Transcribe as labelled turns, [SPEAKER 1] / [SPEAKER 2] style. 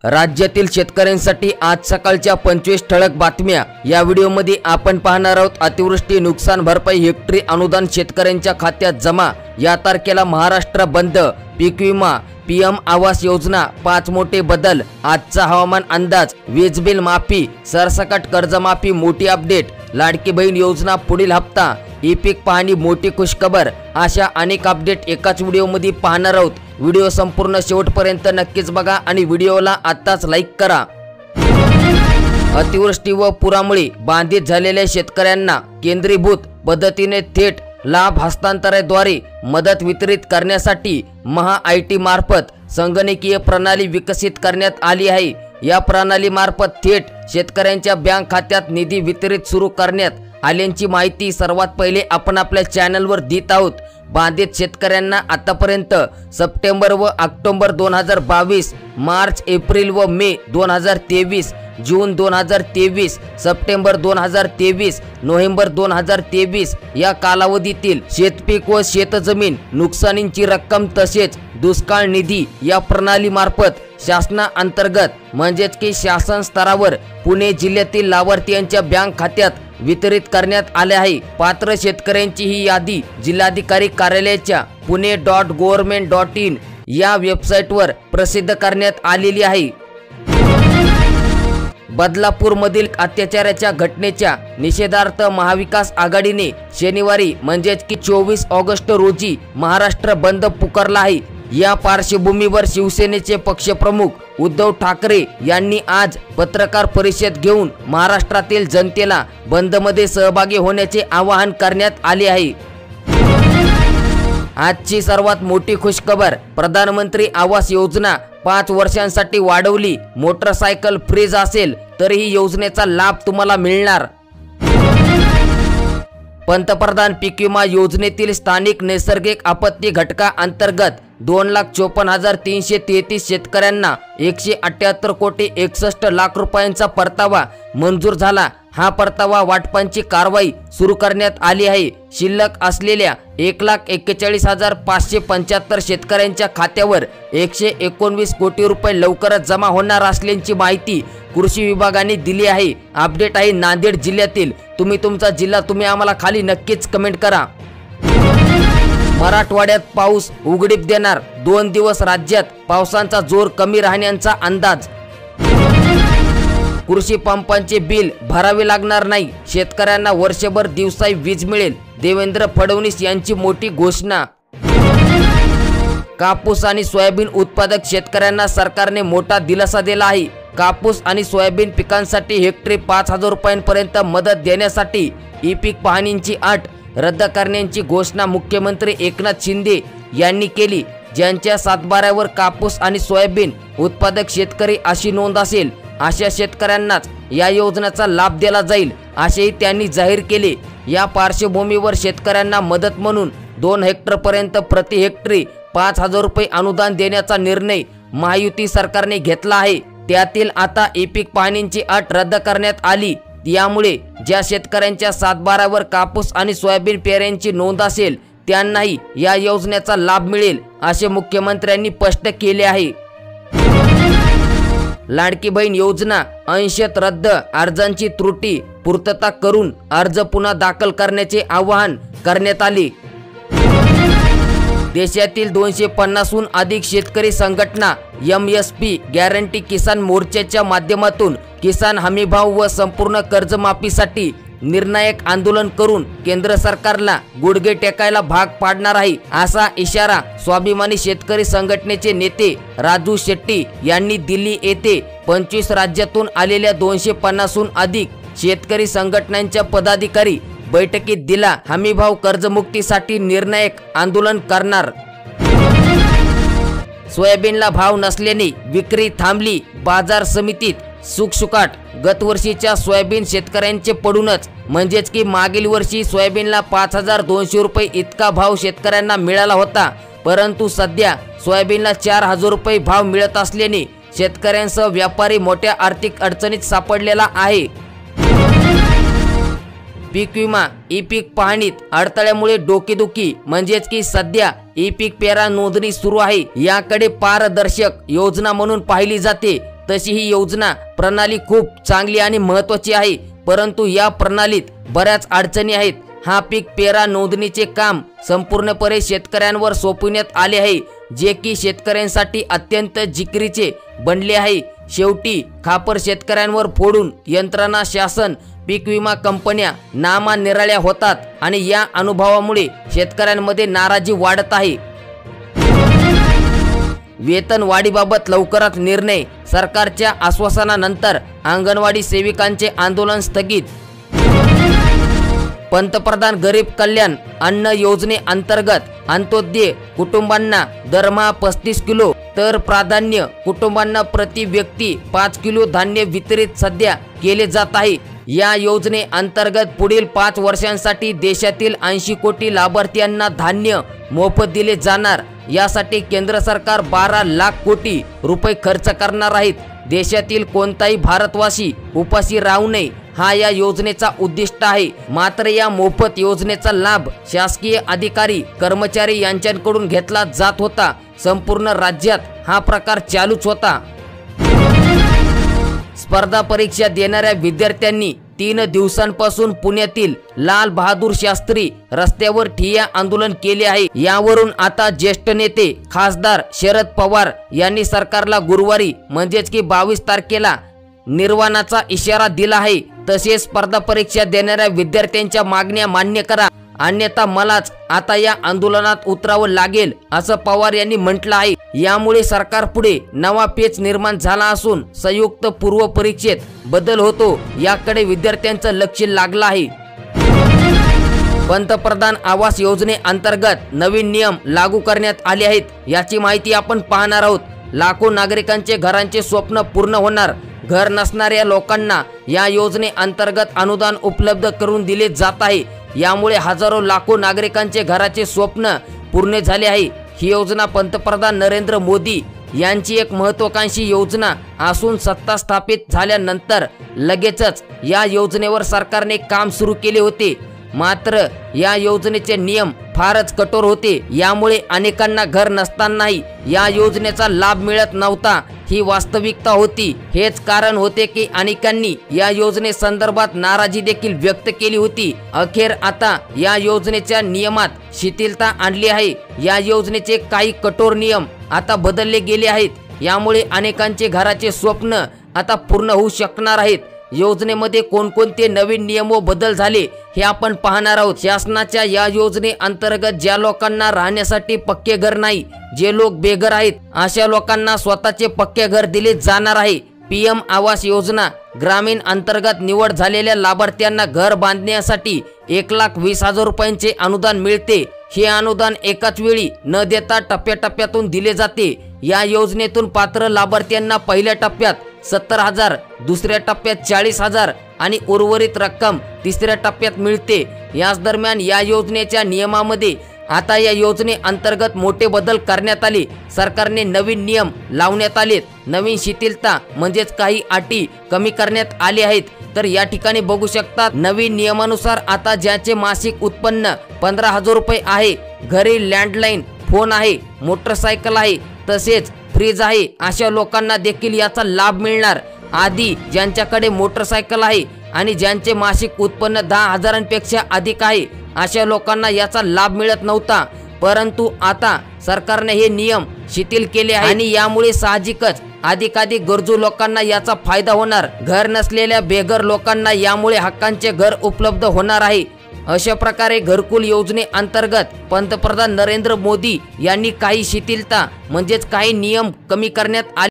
[SPEAKER 1] राज्यातील शेतकऱ्यांसाठी आज सकाळच्या 25 ठळक बातम्या। या व्हिडिओमध्ये आपण पाहणार आहोत अतिवृष्टी नुकसान भरपाई हेक्टरी अनुदान शेतकऱ्यांच्या खात्यात जमा। या तारखेला महाराष्ट्र बंद, पीक विमा, पीएम आवास योजना, 5 मोठे बदल, आजचा हवामान अंदाज, वीज बिल माफी, सरसकट कर्जमाफी मोठी अपडेट, लाडकी बहीण योजना पुढील हप्ता, ई पीक पाहणी मोठी खुशखबर, अशा अनेक अपडेट एकाच व्हिडिओमध्ये पाहणार आहोत। व्हिडिओ संपूर्ण शेवटपर्यंत नक्कीच बघा आणि व्हिडिओला आत्ताच लाईक करा। अतिवृष्टी व पुरामुळे बाधित झालेल्या शेतकऱ्यांना केंद्रीभूत पद्धतीने थेट लाभ हस्तांतरणाद्वारे मदत वितरित करण्यासाठी महा-आयटी मार्फत संगणकीय प्रणाली विकसित करण्यात आली आहे। या प्रणाली मार्फत थेट शेतकऱ्यांच्या बँक खात्यात निधी वितरित सुरू करण्यात आल्याची माहिती सर्वात पहिले आपण आपल्या चॅनलवर देत आहोत। बाधित शेतकऱ्यांना आतापर्यंत सप्टेंबर व ऑक्टोबर 2022, मार्च, एप्रिल व मे 2023, जून 2023, सप्टेंबर 2023, नोव्हेंबर 2023 या कालावधीतील शेतपीक व शेतजमीन नुकसानीची रक्कम तसेच दुष्काळ निधी या प्रणाली मार्फत शासनाअंतर्गत म्हणजेच की शासन स्तरावर पुणे जिल्ह्यातील लाभार्थ्यांच्या बँक खात्यात वितरित करण्यात आले आहे। पात्र शेतकऱ्यांची ही यादी जिल्हाधिकारी कार्यालयाच्या pune.government.in या वेबसाईटवर प्रसिद्ध करण्यात आलेली आहे। बदलापूरमधील अत्याचाराच्या घटनेच्या निषेधार्थ महाविकास आघाडीने शनिवारी म्हणजेच की 24 ऑगस्ट रोजी महाराष्ट्र बंद पुकारला आहे। या पार्श्वभूमीवर शिवसेनेचे पक्षप्रमुख उद्धव ठाकरे यांनी आज पत्रकार परिषद घेऊन महाराष्ट्रातील जनतेला बंदमध्ये सहभागी होण्याचे आवाहन करण्यात आले आहे। आजची सर्वात मोठी खुशखबर, प्रधानमंत्री आवास योजना 5 वर्षांसाठी वाढवली। मोटरसायकल फ्रीज असेल तरीही योजनेचा लाभ तुम्हाला मिळणार। पंतप्रधान पीक विमा योजनेतील स्थानिक नैसर्गिक आपत्ती घटका अंतर्गत 2,54,333 शेतकऱ्यांना 178,61,00,000 रुपयांचा परतावा मंजूर झाला। हा परतावा वाटपांची कारवाई सुरू करण्यात आली आहे। शिल्लक असलेल्या 1,41,575 शेतकऱ्यांच्या खात्यावर 119 कोटी रुपये लवकरच जमा होणार असल्याची माहिती कृषी विभागाने दिली आहे। अपडेट आहे नांदेड जिल्ह्यातील। तुम्ही तुमचा जिल्हा तुम्ही आम्हाला खाली नक्कीच कमेंट करा। मराठवाड्यात पाऊस उघडीप देणार, 2 दिवस राज्यात पावसाचा जोर कमी राहण्याचा अंदाज। कृषी पंपांचे बिल भरावे लागणार नाही, शेतकऱ्यांना वर्षभर दिवसाई वीज मिळेल, देवेंद्र फडणवीस यांची मोठी घोषणा। कापूस आणि सोयाबीन उत्पादक शेतकऱ्यांना सरकारने मोठा दिलासा दिला आहे। कापूस आणि सोयाबीन पिकांसाठी हेक्टरी 5,000 रुपयांपर्यंत मदत देण्यासाठी ई पीक पाहणीची अट रद्द करण्याची घोषणा मुख्यमंत्री एकनाथ शिंदे यांनी केली। ज्यांच्या सातबाऱ्यावर कापूस आणि सोयाबीन उत्पादक शेतकरी अशी नोंद असेल अशा शेतकऱ्यांनाच या योजनेचा लाभ दिला जाईल असेही त्यांनी जाहीर केले। या पार्श्वभूमीवर शेतकऱ्यांना मदत म्हणून 2 हेक्टरपर्यंत प्रति हेक्टरी 5,000 रुपये अनुदान देण्याचा निर्णय महायुती सरकारने घेतला आहे। त्यातील आता ई पीक पाहणीची अट रद्द करण्यात आली। यामुळे ज्या शेतकऱ्यांच्या सातबाऱ्यावर कापूस आणि सोयाबीन पेऱ्यांची नोंद असेल त्यांनाही या योजनेचा लाभ मिळेल असे मुख्यमंत्र्यांनी स्पष्ट केले आहे। लाडकी बहीण योजना 80% रद्द, अर्जांची त्रुटी पूर्तता करून अर्ज पुन्हा दाखल करण्याचे आवाहन करण्यात आले। देशातील 250हून अधिक शेतकरी संघटना MSP गॅरंटी किसान मोर्चाच्या माध्यमातून किसान हमीभाव व संपूर्ण कर्जमाफीसाठी निर्णायक आंदोलन करून केंद्र सरकारला गुडघे टेकायला भाग पाडणार आहे असा इशारा स्वाभिमानी शेतकरी संघटनेचे नेते राजू शेट्टी यांनी दिल्ली येथे 25 राज्यातून आलेल्या 250हून अधिक शेतकरी संघटनांच्या पदाधिकारी बैठकीत दिला। हमीभाव कर्जमुक्तीसाठी निर्णायक आंदोलन करणार। सोयाबीनला भाव नसल्याने विक्री थांबली, बाजार समितीत सुकसुकाट। गतवर्षीच्या सोयाबीन शेतकऱ्यांचे पडूनच म्हणजेच की मागील वर्षी सोयाबीनला 5,200 रुपये इतका भाव शेतकऱ्यांना मिळाला होता, परंतु सध्या सोयाबीनला 4,000 रुपये भाव मिळत असल्याने शेतकऱ्यांसह व्यापारी मोठ्या आर्थिक अडचणीत सापडलेला आहे। पीक विमा ई पीक पाहणीत अडथळ्यामुळे डोकेदुखी म्हणजेच की सध्या ई पीक पेरा नोंदणी सुरू आहे। याकडे पारदर्शक योजना म्हणून पाहिली जाते। तशी ही योजना प्रणाली खूप चांगली आणि महत्त्वाची आहे, परंतु या प्रणालीत बऱ्याच अडचणी आहेत। हा पीक पेरा नोंदणीचे काम संपूर्णपणे शेतकऱ्यांवर सोपविण्यात आले आहे, जे की शेतकऱ्यांसाठी अत्यंत जिकिरीचे बनले आहे। शेवटी खापर शेतकऱ्यांवर फोडून यंत्रणा, शासन, पीक विमा कंपन्या नामानिराळ्या होतात आणि या अनुभवामुळे शेतकऱ्यांमध्ये नाराजी वाढत आहे। वेतन वाढीबाबत लवकरच निर्णय, सरकारच्या आश्वासनानंतर अंगणवाडी सेविकांचे आंदोलन स्थगित। पंतप्रधान गरीब कल्याण अन्न योजनेअंतर्गत अंत्योदय कुटुंबांना दरमहा 35 किलो तर प्राधान्य कुटुंबांना प्रति व्यक्ती 5 किलो धान्य वितरित सध्या केले जात आहे। या योजनेअंतर्गत पुढील 5 वर्षांसाठी देशातील 80 कोटी लाभार्थ्यांना धान्य मोफत दिले जाणार। यासाठी केंद्र सरकार 12 लाख कोटी रुपये खर्च करणार आहेत। देशातील कोणताही भारतवासी उपाशी राहू नये हा या योजनेचा उद्दिष्ट आहे। मात्र या मोफत योजनेचा लाभ शासकीय अधिकारी, कर्मचारी यांच्याकडून घेतला जात होता। संपूर्ण राज्यात हा प्रकार चालूच होता। स्पर्धा परीक्षा देणाऱ्या विद्यार्थ्यांनी 3 दिवसांपासून पुण्यातील लाल बहादूर शास्त्री रस्त्यावर ठिय्या आंदोलन केले आहे। यावरून आता ज्येष्ठ नेते खासदार शरद पवार यांनी सरकारला गुरुवारी म्हणजेच की 22 तारखेला निर्वाणाचा इशारा दिला आहे। तसेच स्पर्धा परीक्षा देणाऱ्या विद्यार्थ्यांच्या मागण्या मान्य करा, अन्यथा मलाच आता या आंदोलनात उतरावं लागेल, असं पवार यांनी म्हटलं आहे। यामुळे सरकार पुढे नवा पेच निर्माण झाला असून संयुक्त पूर्व परीक्षेत बदल होतो याकडे विद्यार्थ्यांचं लक्ष लागलं आहे। पंतप्रधान आवास योजनेअंतर्गत नवीन नियम लागू करण्यात आले आहेत, याची माहिती आपण पाहणार आहोत। लाखो नागरिकांचे घरांचे स्वप्न पूर्ण होणार। घर नसणाऱ्या लोकांना या योजनेअंतर्गत अनुदान उपलब्ध करून दिले जात आहे। यामुळे हजारो लाखो नागरिकांचे घराचे स्वप्न पूर्ण झाले आहे। ही योजना पंतप्रधान नरेंद्र मोदी यांची एक महत्त्वाकांक्षी योजना असून सत्ता स्थापित झाल्यानंतर लगेचच या योजनेवर सरकारने काम सुरू केले होते। मात्र या योजनेचे नियम फारच कठोर होते। यामुळे अनेकांना घर नसतानाही या योजनेचा लाभ मिळत नव्हता, ही वास्तविकता होती। हेच कारण होते की अनेकांनी या योजनेसंदर्भात नाराजी देखील व्यक्त केली होती। अखेर आता या योजनेच्या नियमात शिथिलता आणली आहे। या योजनेचे काही कठोर नियम आता बदलले गेले आहेत। यामुळे अनेकांचे घराचे स्वप्न आता पूर्ण होऊ शकणार आहेत। योजनेमध्ये कोणकोणते नवीन नियम व बदल झाले हे आपण पाहणार आहोत। शासनाच्या या योजनेअंतर्गत ज्या लोकांना राहण्यासाठी पक्के घर नाही, जे लोक बेघर आहेत, अशा लोकांना स्वतःचे पक्के घर दिले जाणार आहे। PM आवास योजना ग्रामीण अंतर्गत निवड झालेल्या लाभार्थ्यांना घर बांधण्यासाठी 1,20,000 रुपयांचे अनुदान मिळते। हे अनुदान एकाच वेळी न देता टप्प्याटप्प्यातून दिले जाते। या योजनेतून पात्र लाभार्थ्यांना पहिल्या टप्प्यात 70,000, दुसऱ्या टप्प्यात 40,000 आणि उर्वरित रक्कम तिसऱ्या टप्प्यात मिळते। याच दरम्यान या योजनेच्या नियमामध्ये आता या योजनेअंतर्गत मोठे बदल करण्यात आले। सरकारने नवीन नियम लावण्यात आलेत। नवीन शिथिलता म्हणजेच काही अटी कमी करण्यात आले आहेत। तर या ठिकाणी बघू शकता, नवीन नियमानुसार आता ज्याचे मासिक उत्पन्न 15,000 रुपये आहे, घरी लँडलाईन फोन आहे, मोटरसायकल आहे, तसेच फ्रीज आहे, अशा लोकांना देखील याचा लाभ मिळणार। आधी ज्यांच्याकडे मोटरसायकल आहे आणि ज्यांचे मासिक उत्पन्न 10,000पेक्षा अधिक आहे, अशा लोकांना याचा लाभ मिळत नव्हता, परंतु आता सरकारने हे नियम शिथिल केले आहे आणि यामुळे साहजिकच अधिकाधिक गरजू लोकांना याचा फायदा होणार। घर नसलेल्या बेघर लोकांना यामुळे हक्कांचे घर उपलब्ध होणार आहे। अशा प्रकारे घरकुल योजनेअंतर्गत पंतप्रधान नरेंद्र मोदी यांनी काही शिथिलता म्हणजेच काही नियम कमी करण्यात आले।